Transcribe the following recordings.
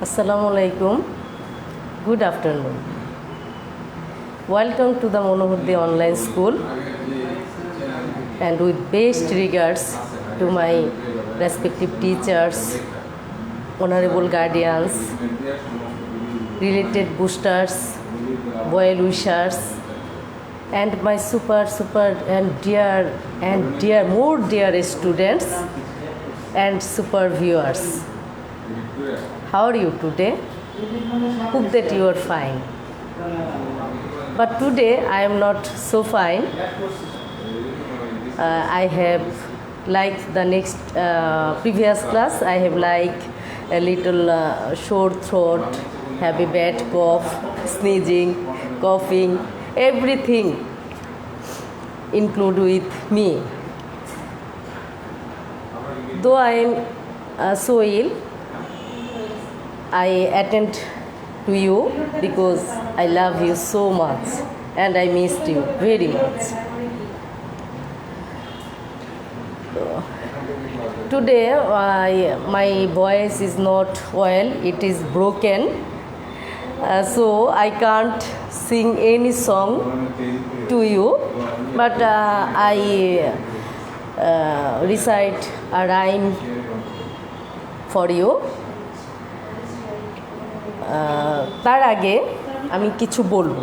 Assalamualaikum. Good afternoon. Welcome to the Monohurdi Online School, and with best regards to my respective teachers, honorable guardians, related boosters, well wishers, and my super and more dear students and super viewers. How are you today? Hope that you are fine. But today I am not so fine. I have, like the next previous class, I have like a little sore throat, have a bad cough, sneezing, coughing, everything include with me. Though I am so ill, I attend to you because I love you so much and I missed you very much. Today my voice is not well, it is broken, so I can't sing any song to you, but I recite a rhyme for you. তার আগে আমি কিছু বলবো।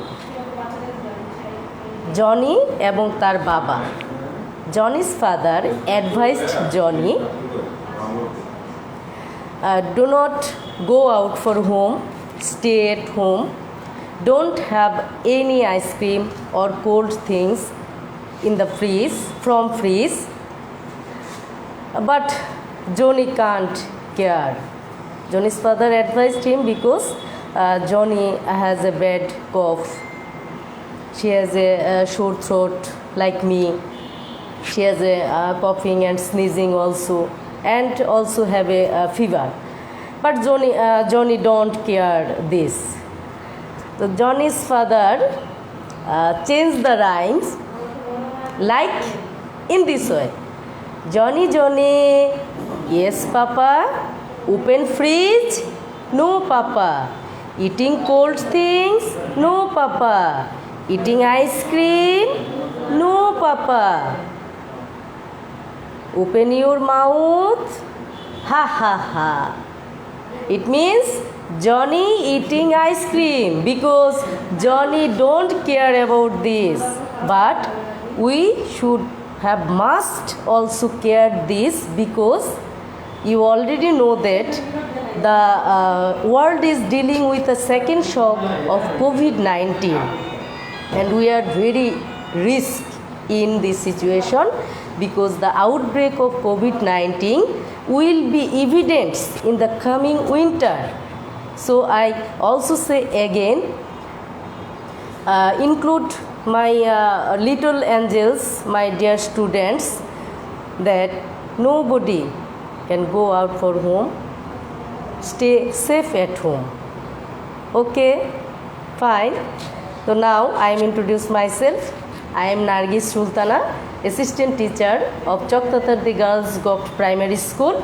Johnny এবং তার বাবা, Johnny's father advised Johnny, do not go out for home, stay at home, don't have any ice cream or cold things in the from freeze. But Johnny can't care. Johnny's father advised him because Johnny has a bad cough. She has a sore throat like me. She has a coughing and sneezing also, and also have a fever. But Johnny don't care this. So Johnny's father changed the rhymes like in this way. Johnny, yes papa. Open fridge? No, Papa. Eating cold things? No, Papa. Eating ice cream? No, Papa. Open your mouth? Ha ha ha. It means Johnny eating ice cream because Johnny don't care about this. But we should must also care this because you already know that the world is dealing with a second shock of COVID-19, and we are very risk in this situation because the outbreak of COVID-19 will be evident in the coming winter. So I also say again, include my little angels, my dear students, that nobody can go out for home, stay safe at home. Okay, fine. So now I am introduce myself. I am Nargis Sultana, assistant teacher of Choktatardi Girls Gopt Primary School.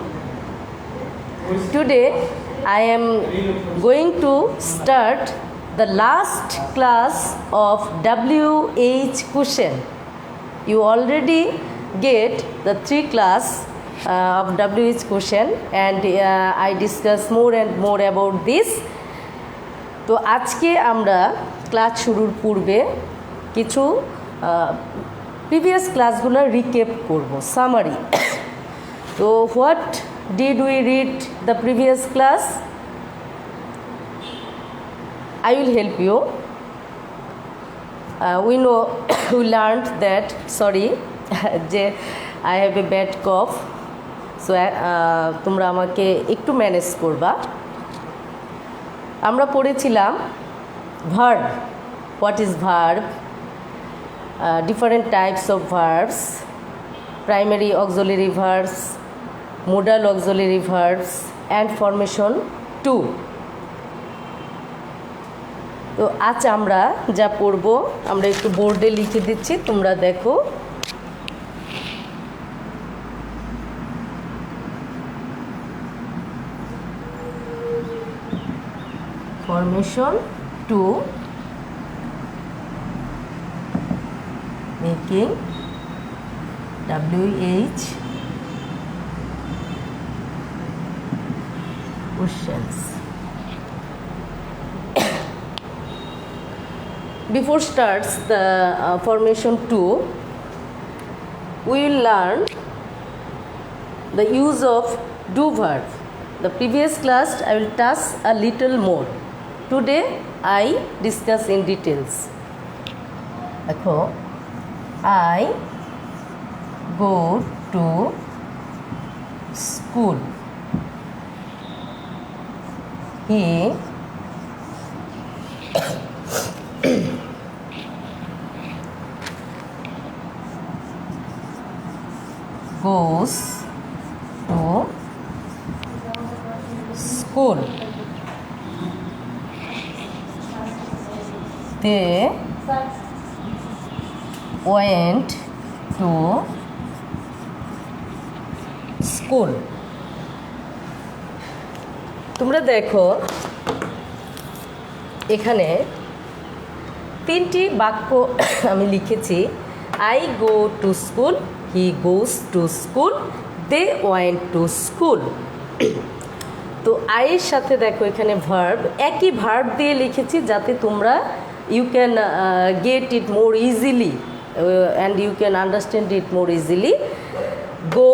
Today I am going to start the last class of WH question. You already get the 3 class of WH question, and I discuss more and more about this. তো আজকে আমরা class শুরুর পূর্বে কিছু previous ক্লাসগুলো recap করব, summary. তো what did we read the previous class? I will help you. We know we learned that, sorry, I have a bad cough. So তোমরা আমাকে একটু ম্যানেজ করবা। আমরা পড়েছিলাম verb, what is verb, different types of verbs, primary auxiliary verbs, modal auxiliary verbs and formation 2। তো আজ আমরা যা পড়ব আমরা একটু বোর্ডে লিখে দিচ্ছি, তোমরা দেখো। formation 2, making WH questions. Before starts the formation 2, we will learn the use of do verb. The previous class I will touch a little more. Today I discuss in details. देखो, I go to school. He goes to school. They went to school. তোমরা দেখো এখানে তিনটি বাক্য আমি লিখেছি। I go to school, he goes to school, they went to school. তো I এর সাথে দেখো এখানে ভার্ব, একই ভার্ব দিয়ে লিখেছি যাতে তোমরা you can get it more easily and you can understand it more easily. Go,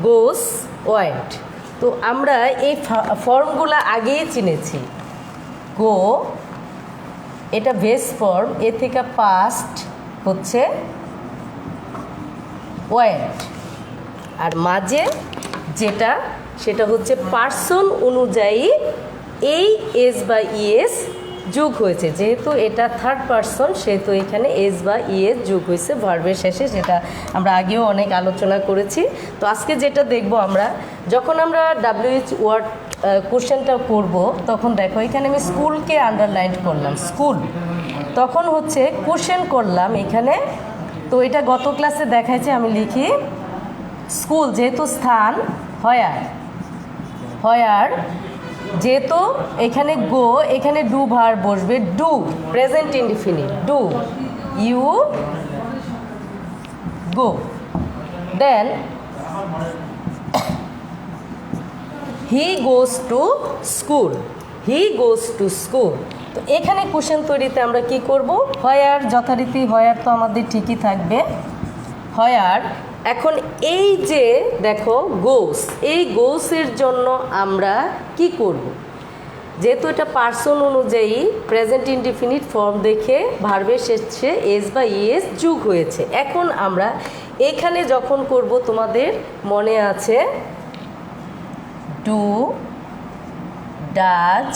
goes, went. তো আমরা এই ফর্মগুলো আগেই চিনেছি। গো এটা বেস ফর্ম, এ থেকে পাস্ট হচ্ছে ওয়েন্ট, আর মাঝে যেটা সেটা হচ্ছে পার্সন অনুযায়ী এই এস বা ইএস যোগ হয়েছে। যেহেতু এটা থার্ড পার্সন সেহেতু এখানে এস বা ইএস যোগ হয়েছে ভার্বের শেষে, যেটা আমরা আগেও অনেক আলোচনা করেছি। তো আজকে যেটা দেখব আমরা, যখন আমরা WH ওয়ার্ড কোশ্চেনটা করব তখন দেখো এখানে আমি স্কুলকে আন্ডারলাইন করলাম, স্কুল, তখন হচ্ছে কোশ্চেন করলাম এখানে। তো এটা গত ক্লাসে দেখাইছে, আমি লিখি স্কুল, যেহেতু স্থান হয়ার, হয়ার যেহেতু এখানে গো, এখানে ডু ভার বসবে, do present indefinite, do you go. Then he goes to school, he goes to school. তো এখানে কোশ্চেন তৈরিতে আমরা কি করব, হয়ার, যথারীতি হয়ার তো আমাদের ঠিকই থাকবে, হয়ার। এখন এই যে দেখো গোস, এই গোসের জন্য আমরা কি করব, যেহেতু এটা পার্সন অনুযায়ী প্রেজেন্ট ইনডিফিনিট ফর্ম দেখে ভার্বের শেষে এস বা ইএস যোগ হয়েছে। এখন আমরা এখানে যখন করব, তোমাদের মনে আছে ডু, ডাজ,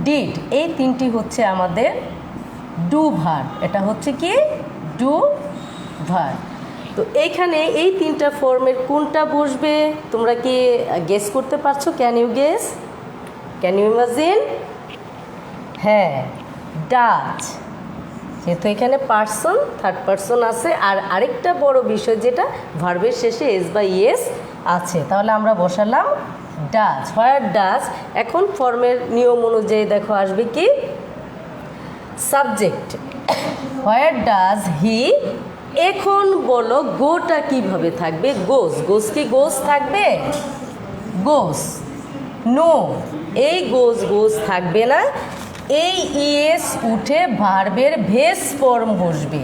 ডিড, এই তিনটি হচ্ছে আমাদের ডু ভার্ব। এটা হচ্ছে কি ডু ভার্ব। তো এইখানে এই তিনটা ফর্মের কোনটা বসবে তোমরা কি গেস করতে পারছো? Can you guess, can you imagine? হ্যাঁ, ডাচ, যেহেতু এখানে পার্সন থার্ড পার্সন আছে, আর আরেকটা বড় বিষয় যেটা ভার্বের শেষে এস বা ইএস আছে, তাহলে আমরা বসালাম ডাচ, হোয়ার ডাচ। এখন ফর্মের নিয়ম অনুযায়ী দেখো আসবে কি সাবজেক্ট, হোয়ার ডাজ হি। এখন বলো গোটা কিভাবে থাকবে, গোস, গোস কি গোস থাকবে, গোস, নো, এই গোস গোস থাকবে না, এই ইএস উঠে ভার্বের ভেস ফর্ম বসবে,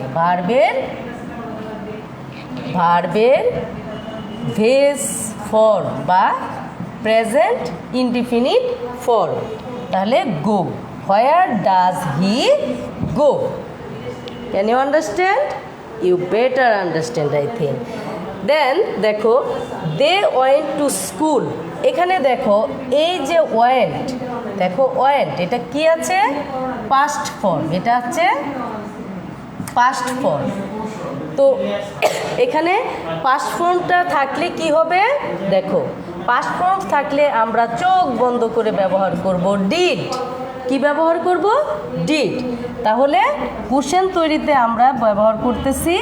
ভার্বের ভেস ফর্ম বা প্রেজেন্ট ইনডিফিনিট ফর্ম। তাহলে go, where does he go. Can you understand? You better understand, I think. Then দেখো দে ওয়েন্ট টু স্কুল, এখানে দেখো এই যে ওয়েন্ট, দেখো ওয়েন্ট এটা কি আছে, পাস্ট ফর্ম, এটা হচ্ছে পাস্ট ফর্ম। তো এখানে পাস্ট ফর্মটা থাকলে কি হবে, দেখো পাস্ট ফর্ম থাকলে আমরা চোখ বন্ধ করে ব্যবহার করব ডিড। কি ব্যবহার করব, ডিড। তাহলে কোশ্চেন তৈরিতে আমরা ব্যবহার করতেছি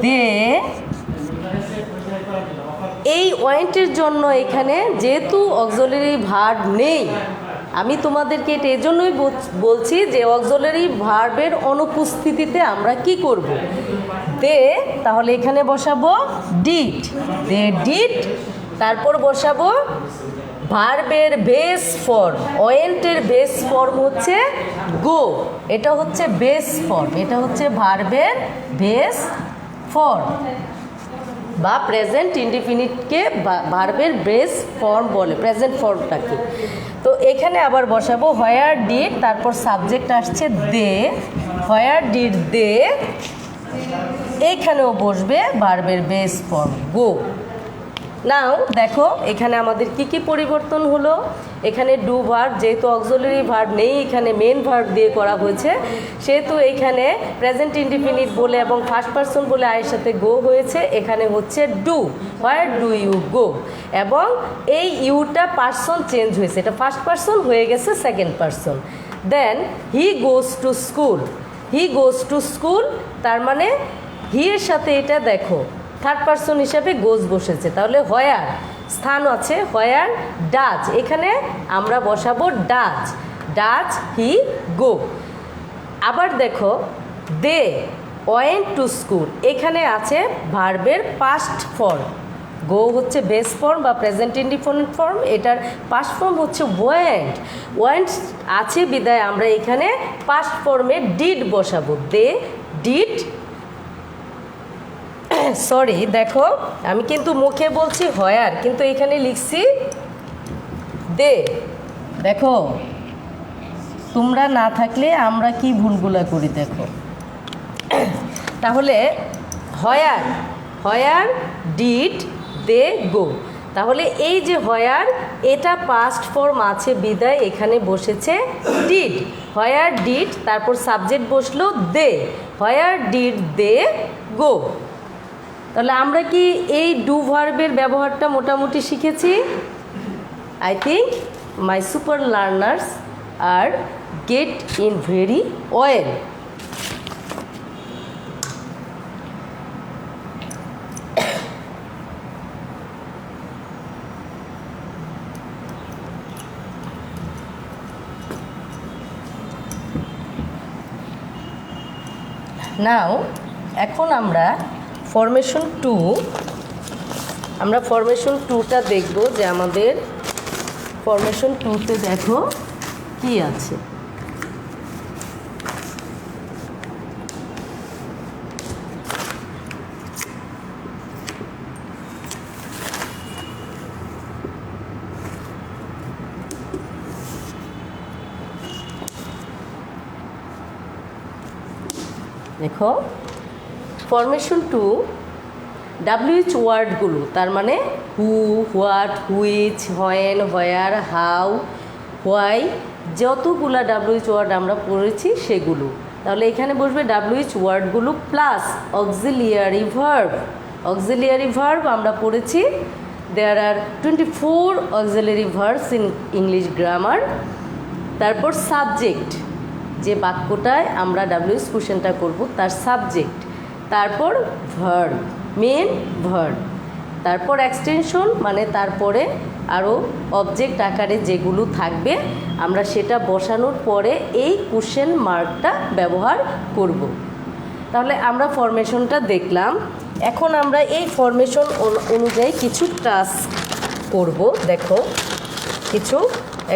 দে। এই ওয়েন্টের জন্য এখানে যেহেতু অক্সিলারি ভার্ব নেই, আমি তোমাদেরকে এটা এজন্যই বলছি যে অক্সিলারি ভার্বের অনুপস্থিতিতে আমরা কি করব, দে, তাহলে এখানে বসাবো ডিড, দে ডিড। তারপর বসাবো ভার্বের বেস ফর্ম, ওয়েন্টের বেস ফর্ম হচ্ছে গো, এটা হচ্ছে বেস ফর্ম, এটা হচ্ছে ভার্বের বেস ফর্ম বা প্রেজেন্ট ইনডিফিনিটকে ভার্বের বেস ফর্ম বলে, প্রেজেন্ট ফর্মটাকে। তো এখানে আবার বসাবো হোয়ার ডিড, তারপর সাবজেক্ট আসছে দে, হোয়ার ডিড দে, এইখানেও বসবে ভার্বের বেস ফর্ম গো। নাও দেখো এখানে আমাদের কি কি পরিবর্তন হলো। এখানে ডু ভার্ব, যেহেতু অক্সিলারি ভার্ব নেই এখানে, মেন ভার্ব দিয়ে করা হয়েছে, সেহেতু এইখানে প্রেজেন্ট ইনডিফিনিট বলে এবং ফার্স্ট পারসন বলে আয়ের সাথে গো হয়েছে, এখানে হচ্ছে do, where do you go, এবং এই ইউটা পারসন চেঞ্জ হয়েছে, এটা ফার্স্ট পারসন হয়ে গেছে second person. Then he goes to school, he goes to school, তার মানে হি এর সাথে এটা দেখো থার্ড পারসন হিসাবে গোজ বসেছে, তাহলে হোয়ার স্থান আছে, হোয়ার ডাজ, এখানে আমরা বসাবো ডাজ, ডাজ হি গো। আবার দেখো দে ওয়েন্ট টু স্কুল, এখানে আছে ভার্বের পাস্ট ফর্ম, গো হচ্ছে বেস ফর্ম বা প্রেজেন্ট ইনডিফিনিট ফর্ম, এটার পাস্ট ফর্ম হচ্ছে ওয়েন্ট, ওয়েন্ট আছে বিদায় আমরা এখানে পাস্ট ফর্মে ডিড বসাবো, দে ডিড। সরি দেখো আমি কিন্তু মুখে বলছি হোয়ার, কিন্তু এখানে লিখছি দে। দেখো তোমরা না থাকলে আমরা কি ভুলগুলা করি দেখো। তাহলে হোয়ার, হোয়ার ডিড দে গো, তাহলে এই যে হোয়ার এটা পাস্ট ফর্ম আছে বিদায় এখানে বসেছে ডিড, হোয়ার ডিড, তারপর সাবজেক্ট বসলো দে, হোয়ার ডিড দে গো। তাহলে আমরা কি এই ডু ভার্বের ব্যবহারটা মোটামুটি শিখেছি? I think my super learners are get in very well. Now এখন আমরা ফরমেশন 2, আমরা ফরমেশন 2টা দেখব যে আমাদের ফরমেশন 2তে দেখো কি আছে। দেখো ফরমেশন 2 WH ওয়ার্ডগুলো, তার মানে who, what, which, when, where, how, why, যতগুলা WH ওয়ার্ড আমরা পড়েছি সেগুলো, তাহলে এখানে বসবে WH ওয়ার্ডগুলো plus auxiliary verb. Auxiliary verb আমরা পড়েছি there are 24 auxiliary verbs in English grammar. তারপর সাবজেক্ট, যে বাক্যটায় আমরা WH কোশ্চেনটা করব তার সাবজেক্ট, তারপর ভার্ব, মেন ভার্ব, তারপর এক্সটেনশন মানে তারপরে আরও অবজেক্ট আকারে যেগুলো থাকবে আমরা সেটা বসানোর পরে এই কোশ্চেন মার্কটা ব্যবহার করব। তাহলে আমরা ফরমেশনটা দেখলাম, এখন আমরা এই ফরমেশন অনুযায়ী কিছু টাস্ক করব। দেখো কিছু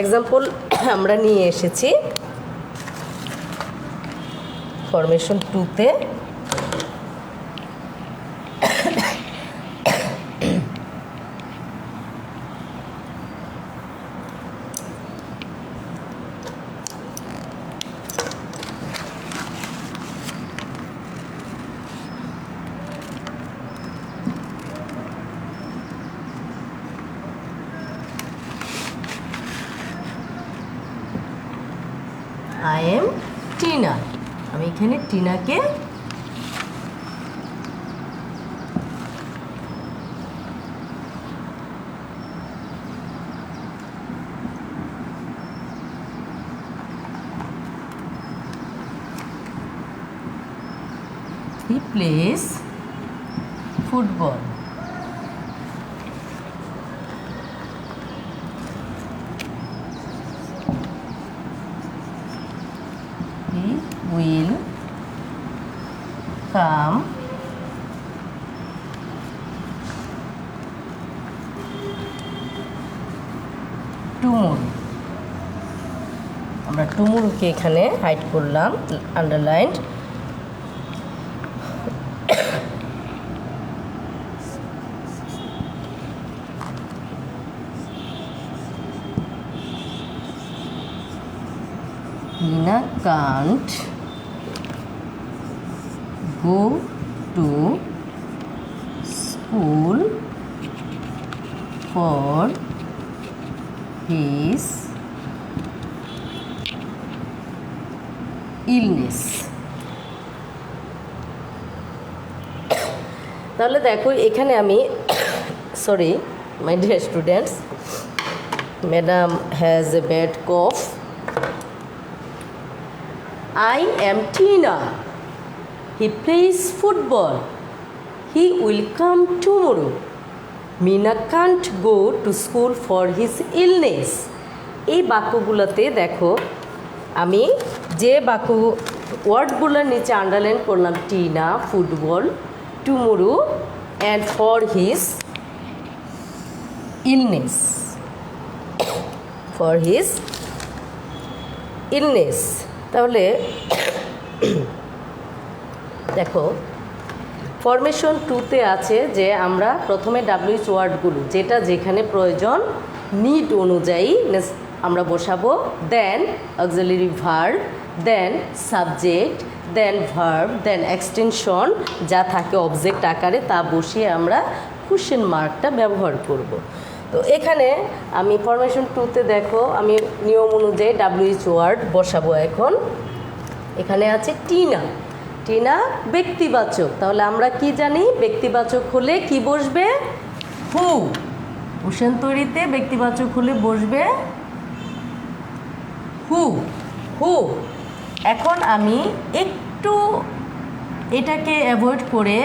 এক্সাম্পল আমরা নিয়ে এসেছি ফরমেশন 2তে। আই এম টিনা, আমি এখানে টিনাকে he plays football. He will come tomorrow. আমরা টুমুরুকে এখানে হাইড করলাম, underlined. Nina can't go to school for his illness. তাহলে দেখো এখানে আমি sorry my dear students, madam has a bad cough. I am Tina. He plays football. He will come tomorrow. Mina can't go to school for his illness. এই বাক্যগুলোতে দেখো আমি যে বাক্য ওয়ার্ডগুলোর নিচে আন্ডারলাইন করলাম, Tina, football, টুমুরু and for his illness, for his illness. তাহলে দেখো formation 2তে আছে যে আমরা প্রথমে ডাব্লিউএইচ ওয়ার্ডগুলো যেটা যেখানে প্রয়োজন নিড অনুযায়ী আমরা বসাবো, then auxiliary verb, then subject, then verb, then extension যা থাকে অবজেক্ট আকারে তা বসিয়ে আমরা কোশ্চেন মার্কটা ব্যবহার করব। তো এখানে আমি ফরমেশন 2তে দেখো আমি নিয়ম অনুযায়ী ডাব্লিউএইচ ওয়ার্ড বসাবো। এখন এখানে আছে টিনা, টিনা ব্যক্তিবাচক, তাহলে আমরা কি জানি ব্যক্তিবাচক হলে কি বসবে, হু। কোশ্চেন তৈরিতে ব্যক্তিবাচক হলে বসবে হু, হু। এখন আমি একটু এটাকে অ্যাভয়েড করে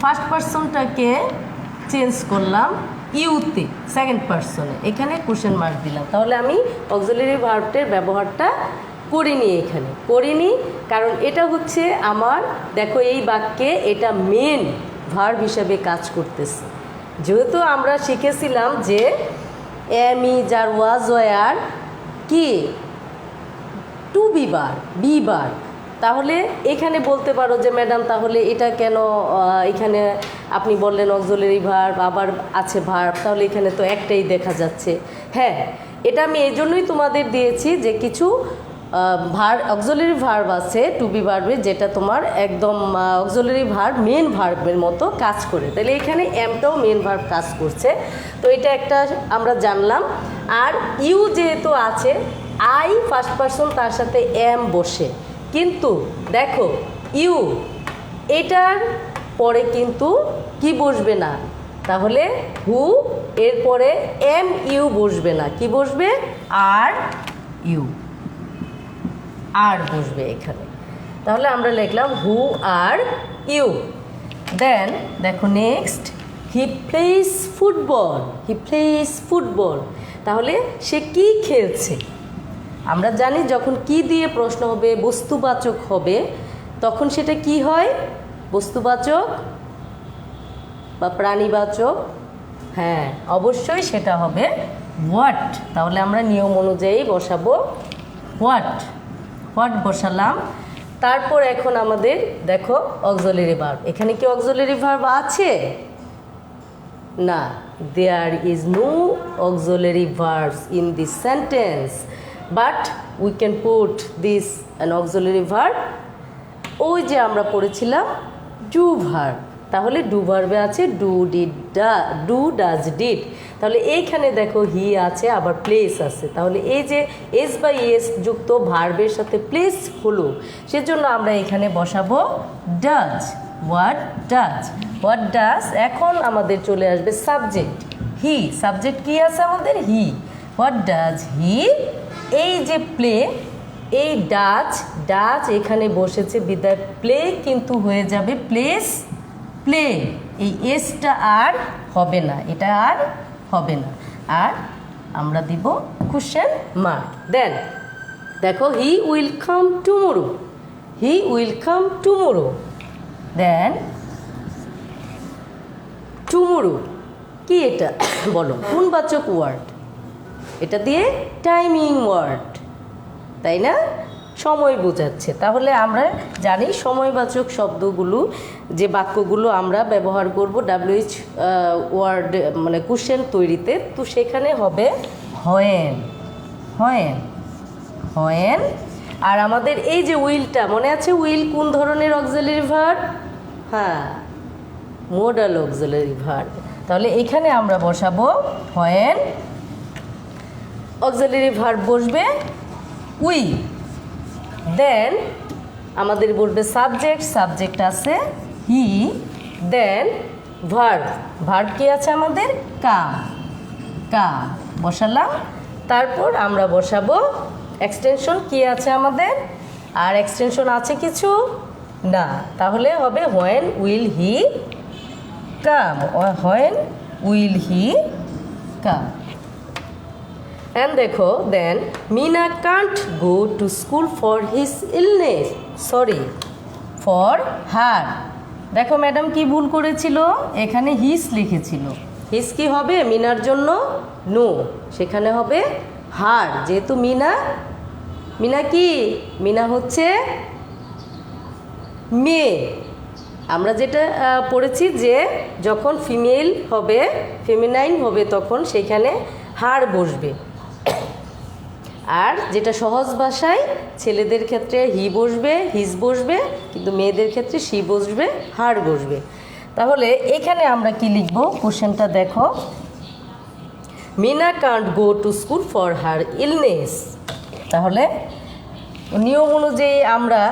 ফার্স্ট পারসনটাকে চেঞ্জ করলাম ইউতে, সেকেন্ড পারসনে, এখানে কোশ্চেন মার্ক দিলাম। তাহলে আমি অক্সিলারি ভার্বটের ব্যবহারটা করিনি, এখানে করিনি, কারণ এটা হচ্ছে আমার দেখো এই বাক্যে এটা মেন ভার্ব হিসাবে কাজ করতেছে। যেহেতু আমরা শিখেছিলাম যে am is are was were কি টু বিবার, বিবার, তাহলে এখানে বলতে পারো যে ম্যাডাম তাহলে এটা কেন এখানে আপনি বললেন অক্সিলারি ভার্ব আবার আছে ভার্ব, তাহলে এখানে তো একটাই দেখা যাচ্ছে। হ্যাঁ, এটা আমি এই জন্যই তোমাদের দিয়েছি যে কিছু অক্সিলারি ভার্ব আছে টু বি ভার্বে যেটা তোমার একদম অক্সিলারি ভার্ব মেন ভার্বের মতো কাজ করে, তাহলে এখানে এমটাও মেন ভার্ব কাজ করছে। তো এটা একটা আমরা জানলাম। আর ইউ যেহেতু আছে, আই ফার্স্ট পারসন, তার সাথে এম বসে, কিন্তু দেখো ইউ এটার পরে কিন্তু কি বসবে না, তাহলে হু এরপরে এম ইউ বসবে না, কি বসবে আর ইউ, আর বসবে এখানে। তাহলে আমরা লিখলাম হু আর ইউ। দেন দেখো next, he plays football, he plays football, তাহলে সে কি খেলছে। আমরা জানি যখন কি দিয়ে প্রশ্ন হবে বস্তুবাচক হবে তখন সেটা কি হয়, বস্তুবাচক বা প্রাণীবাচক, হ্যাঁ অবশ্যই সেটা হবে হোয়াট। তাহলে আমরা নিয়ম অনুযায়ী বসাবো হোয়াট, হোয়াট বসালাম। তারপর এখন আমাদের দেখো অক্সিলারি ভার্ব, এখানে কি অক্সিলারি ভার্ব আছে না, there is no auxiliary verbs in this sentence, but we can put this an auxiliary verb. ওই যে আমরা পড়েছিলাম ডু ভার্ব, তাহলে ডু ভার্বে আছে do, did, do, does, did. তাহলে এইখানে দেখো হি আছে আবার প্লেস আছে, তাহলে এই যে এস বাই এস যুক্ত ভার্বের সাথে প্লেস হলো, সেজন্য আমরা এখানে বসাবো does, what does, what does. এখন আমাদের চলে আসবে সাবজেক্ট হি, সাবজেক্ট কি আছে আমাদের হি, হোয়াট ডাজ হি। এই যে প্লে, এই ডাজ, ডাজ এখানে বসেছে বিদায় প্লে কিন্তু হয়ে যাবে প্লেস, প্লে, এই এসটা আর হবে না, এটা আর হবে না, আর আমরা দিব কোশ্চেন মার্ক। দেন দেখো he will come tomorrow, he will come tomorrow. Then tomorrow কি এটা বলো, গুণবাচক ওয়ার্ড, এটা দিয়ে টাইমিং ওয়ার্ড, তাই না, সময় বোঝাচ্ছে। তাহলে আমরা জানি সময়বাচক শব্দগুলো যে বাক্যগুলো আমরা ব্যবহার করব WH ওয়ার্ড মানে কোশ্চেন তৈরিতে, তো সেখানে হবে হোয়েন, হোয়েন, হোয়েন। আর আমাদের এই যে উইলটা মনে আছে, উইল কোন ধরনের অক্সিলারি ভার্ব? হ্যাঁ, মোডাল অক্সিলারি ভার্ব। তাহলে এখানে আমরা বসাবো হোয়েন, অক্সিলারি ভার্ব বসবে উই, দেন আমাদের বলবে সাবজেক্ট, সাবজেক্ট আছে হি, দেন ভার্ব, ভার্ব কি আছে আমাদের? কাম, কাম বসালাম। তারপর আমরা বসাবো এক্সটেনশন, কি আছে আমাদের? আর এক্সটেনশন আছে কিছু না, তাহলে হবে when will he come, when will he come. And দেখো then Meena can't go to school for his illness, sorry for her. দেখো ম্যাডাম কি ভুল করেছিল, এখানে হিস লিখেছিল, হিস কি হবে মিনার জন্য? নো, সেখানে হবে হার, যেহেতু মিনা, মিনা কি? মিনা হচ্ছে মেয়ে। আমরা যেটা পড়েছি যে যখন ফিমেল হবে, ফেমিনাইন হবে, তখন সেখানে হার বসবে। আর যেটা সহজ ভাষায় ছেলেদের ক্ষেত্রে হি বসবে, হিজ বসবে, কিন্তু মেয়েদের ক্ষেত্রে সি বসবে, হার বসবে। তাহলে এখানে আমরা কি লিখব? কোশ্চেনটা দেখো, Meena can't go to school for her illness. তাহলে নিয়ম অনুযায়ী আমরা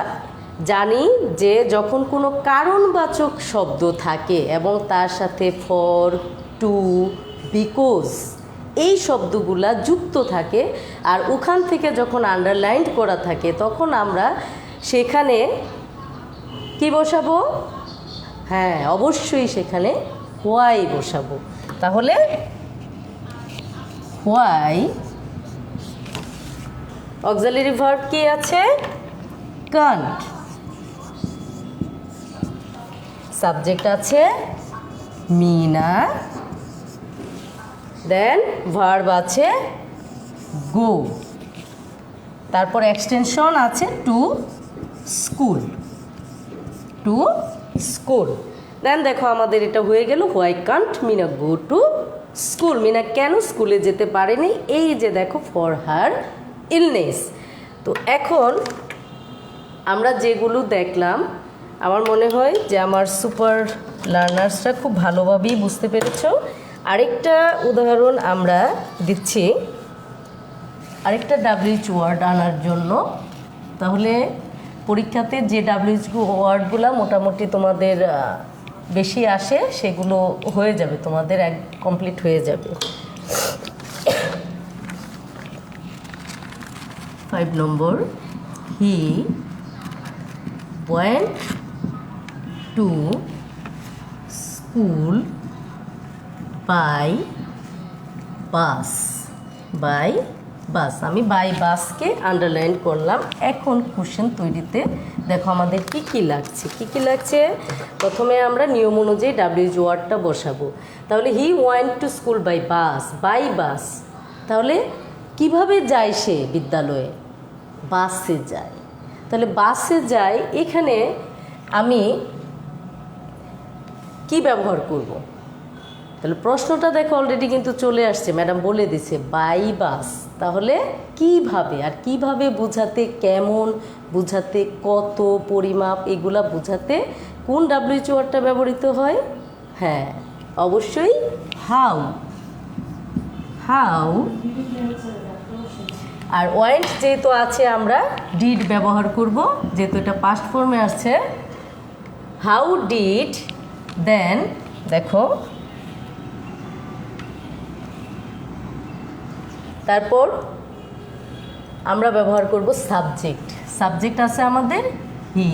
জানি যে যখন কোনো কারণবাচক শব্দ থাকে এবং তার সাথে ফর, টু, বিকজ এই শব্দগুলা যুক্ত থাকে, আর ওখান থেকে যখন আন্ডারলাইন করা থাকে, তখন আমরা সেখানে কি বসাবো? হ্যাঁ, অবশ্যই সেখানে হোয়াই বসাবো। তাহলে হোয়াই, অক্সিলারি ভার্ব কি আছে? কান্ট, সাবজেক্ট আছে মিনা, দেন ভার্ব আছে গো, তারপর এক্সটেনশন আছে to school, to school. Then দেখো আমাদের এটা হয়ে গেল, why can't Meena go to school, Meena কেন স্কুলে যেতে পারেনি? এই যে দেখো ফর হার ইলনেস। তো এখন আমরা যেগুলো দেখলাম, আমার মনে হয় যে আমার সুপার লার্নার্সরা খুব ভালোভাবেই বুঝতে পেরেছো। আরেকটা উদাহরণ আমরা দিচ্ছি, আরেকটা WH ওয়ার্ড আনার জন্য। তাহলে পরীক্ষাতে যে WH ওয়ার্ডগুলো মোটামুটি তোমাদের বেশি আসে, সেগুলো হয়ে যাবে, তোমাদের কমপ্লিট হয়ে যাবে। 5 নম্বর, he went to school by bus, by bus. আমি বাই বাসকে আন্ডারলাইন করলাম। এখন কোশ্চেন তৈরিতে দেখো আমাদের কি কি লাগছে, কি কি লাগছে। প্রথমে আমরা নিয়ম অনুযায়ী WH ওয়ার্ডটা বসাবো। তাহলে he went to school by bus, by bus. তাহলে কিভাবে যায় সে বিদ্যালয়ে? বাসে যায়। তাহলে বাসে যায়, এখানে আমি কি ব্যবহার করব? তাহলে প্রশ্নটা দেখো অলরেডি কিন্তু চলে আসছে, ম্যাডাম বলে দিছে বাই বাস। তাহলে কিভাবে, আর কিভাবে বোঝাতে, কেমন বোঝাতে, কত, পরিমাপ, এগুলা বোঝাতে কোন WH ওয়ার্ডটা ব্যবহৃত হয়? হ্যাঁ, অবশ্যই হাউ, হাউ। আর ওয়েন্ট যেহেতু আছে, আমরা ডিড ব্যবহার করব, যেহেতু এটা পাস্ট ফর্মে আসছে। হাউ ডিড, দেন দেখো তারপর আমরা ব্যবহার করব সাবজেক্ট, সাবজেক্ট আছে আমাদের হি।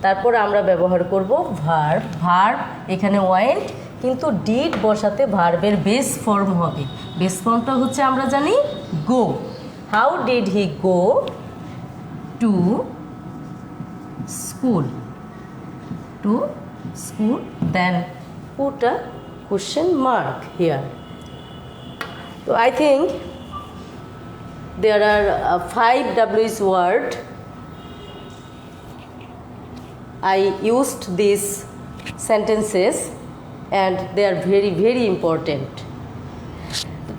তারপর আমরা ব্যবহার করব ভার্ব, ভার্ব এখানে ওয়েন্ট, কিন্তু ডিড বসাতে ভার্বের বেস ফর্ম হবে। বেস ফর্মটা হচ্ছে আমরা জানি গো, How did he go to school? To school, then put a question mark here. So I think there are 5 WH word. I used these sentences and they are very very important.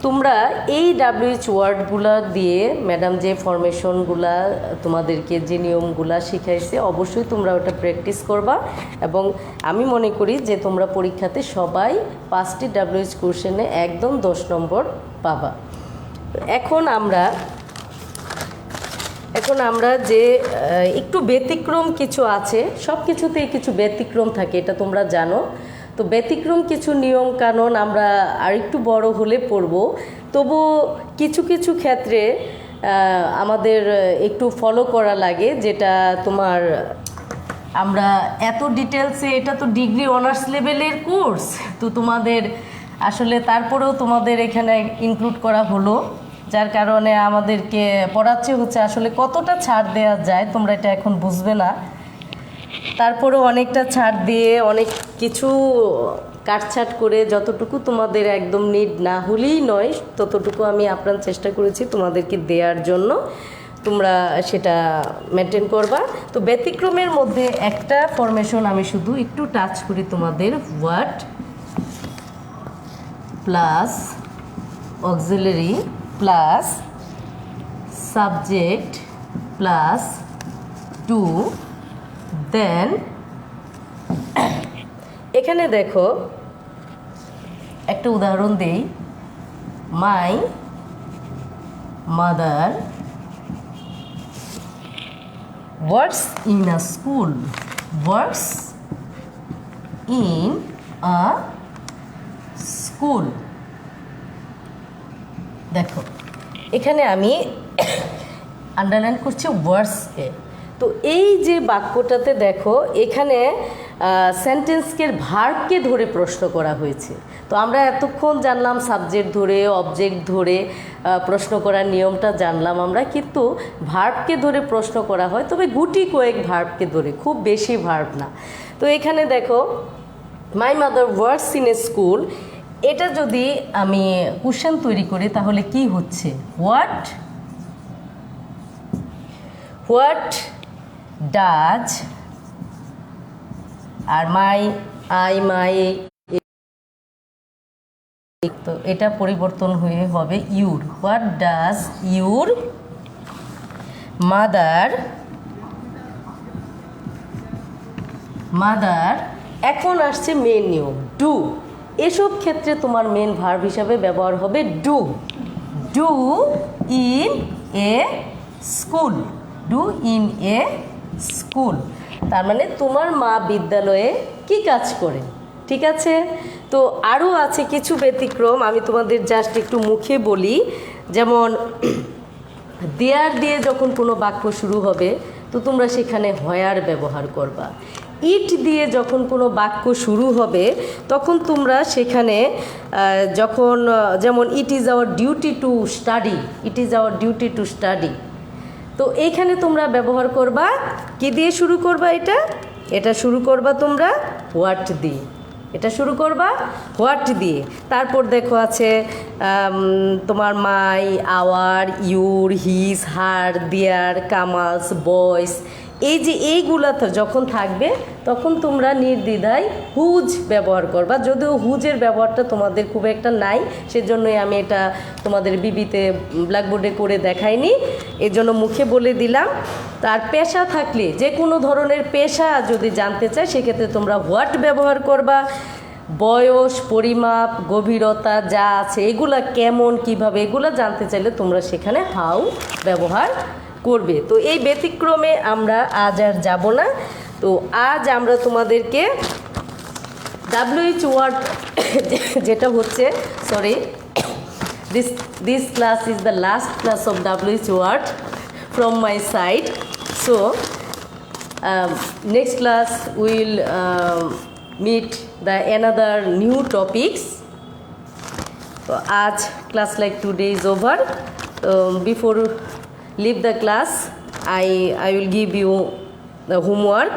তোমরা এই WH ওয়ার্ডগুলো দিয়ে madam যে ফরমেশনগুলা তোমাদেরকে যে নিয়মগুলা শিখাইছে অবশ্যই তোমরা ওটা প্র্যাকটিস করবা এবং আমি মনে করি যে তোমরা পরীক্ষাতে সবাই 5টি WH কোশ্চেনে একদম 10 নম্বর পাবা। এখন আমরা যে একটু ব্যতিক্রম কিছু আছে, সব কিছুতেই কিছু ব্যতিক্রম থাকে, এটা তোমরা জানো। তো ব্যতিক্রম কিছু নিয়ম কানুন আমরা আরেকটু বড় হলে পড়ব, তবু কিছু কিছু ক্ষেত্রে আমাদের একটু ফলো করা লাগে, যেটা তোমার আমরা এত ডিটেলসে, এটা তো ডিগ্রি অনার্স লেভেলের কোর্স, তো তোমাদের আসলে তারপরেও তোমাদের এখানে ইনক্লুড করা হলো, যার কারণে আমাদেরকে পড়াচ্ছে হচ্ছে আসলে কতটা ছাড় দেওয়া যায় তোমরা এটা এখন বুঝবে না। তারপরেও অনেকটা ছাড় দিয়ে অনেক কিছু কাটছাট করে যতটুকু তোমাদের একদম নিড না হলেই নয় ততটুকু আমি আপ্রাণ চেষ্টা করেছি তোমাদেরকে দেওয়ার জন্য, তোমরা সেটা মেনটেন করবা। তো ব্যতিক্রমের মধ্যে একটা ফরমেশন আমি শুধু একটু টাচ করি তোমাদের, what plus auxiliary plus subject plus two, then এখানে দেখো একটা উদাহরণ দেই, my mother works in a school, works in a school. দেখো এখানে আমি আন্ডারলাইন করছি ওয়ার্কসকে। তো এই যে বাক্যটাতে দেখো এখানে সেন্টেন্সকে ভার্বকে ধরে প্রশ্ন করা হয়েছে। তো আমরা এতক্ষণ জানলাম সাবজেক্ট ধরে অবজেক্ট ধরে প্রশ্ন করার নিয়মটা জানলাম আমরা, কিন্তু ভার্বকে ধরে প্রশ্ন করা হয়, তবে গুটি কয়েক ভার্বকে ধরে, খুব বেশি ভার্ব না। তো এখানে দেখো মাই mother works in a school, এটা যদি আমি কোশ্চেন তৈরি করি তাহলে কি হচ্ছে, হোয়াট ডাজ, আর মাই তো এটা পরিবর্তন হয়ে হবে your, what does your mother, এখন আসছে মেন নিয়ম ডু। এসব ক্ষেত্রে তোমার মেন ভার্ব হিসাবে ব্যবহার হবে do, in a school, do in a school, তার মানে তোমার মা বিদ্যালয়ে কি কাজ করে, ঠিক আছে। তো আরও আছে কিছু ব্যতিক্রম, আমি তোমাদের জাস্ট একটু মুখে বলি, যেমন দেয়ার দিয়ে যখন কোনো বাক্য শুরু হবে তো তোমরা সেখানে হোয়ার ব্যবহার করবা। ইট দিয়ে যখন কোনো বাক্য শুরু হবে তখন তোমরা সেখানে যখন যেমন it is our duty to study, তো এইখানে তোমরা ব্যবহার করবা কি দিয়ে শুরু করবা, এটা শুরু করবা তোমরা হোয়াট দিয়ে, হোয়াট দিয়ে। তারপর দেখো আছে তোমার মাই, আওয়ার, ইউর, হিজ, হার, দেয়ার, কামালস, বয়েস, এই যে এইগুলা তো যখন থাকবে তখন তোমরা নির্দ্বিধায় হুজ ব্যবহার করবা। যদিও হুজের ব্যবহারটা তোমাদের খুব একটা নাই, সেজন্যই আমি এটা তোমাদের বিবিতে ব্ল্যাকবোর্ডে করে দেখাইনি, এর জন্য মুখে বলে দিলাম। তার পেশা থাকলে, যে কোনো ধরনের পেশা যদি জানতে চায় সেক্ষেত্রে তোমরা হোয়াট ব্যবহার করবা। বয়স, পরিমাপ, গভীরতা যা আছে এগুলা কেমন, কিভাবে, এগুলা জানতে চাইলে তোমরা সেখানে হাউ ব্যবহার করবে। তো এই ব্যতিক্রমে আমরা আজ আর যাব না। তো আজ আমরা তোমাদেরকে WH ওয়ার্ড যেটা হচ্ছে, sorry, this class is the last class of WH word from my side. So next class we will meet the another new topics. So आज class like today is over. Before leave the class, I will give you the homework.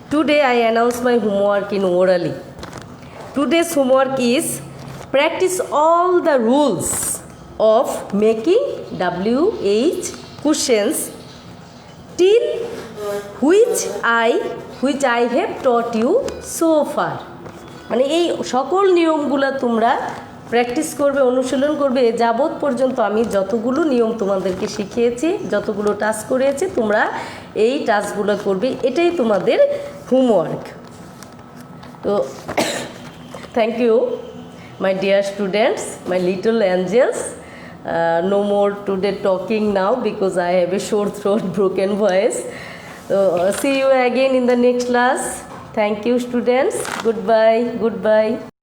Today I announce my homework in orally. Today's homework is practice all the rules of making WH questions till which I have taught you so far. মানে এই সকল নিয়মগুলো তোমরা practice করবে, অনুশীলন করবে যাবত পর্যন্ত আমি যতগুলো নিয়ম তোমাদেরকে শিখিয়েছি, যতগুলো টাস্ক করিয়েছি তোমরা এই টাস্কগুলো করবে, এটাই তোমাদের হোমওয়ার্ক। তো thank you my dear students, my little angels. No more today talking now because I have a sore throat, broken voice. So see you again in the next class. Thank you students. Goodbye.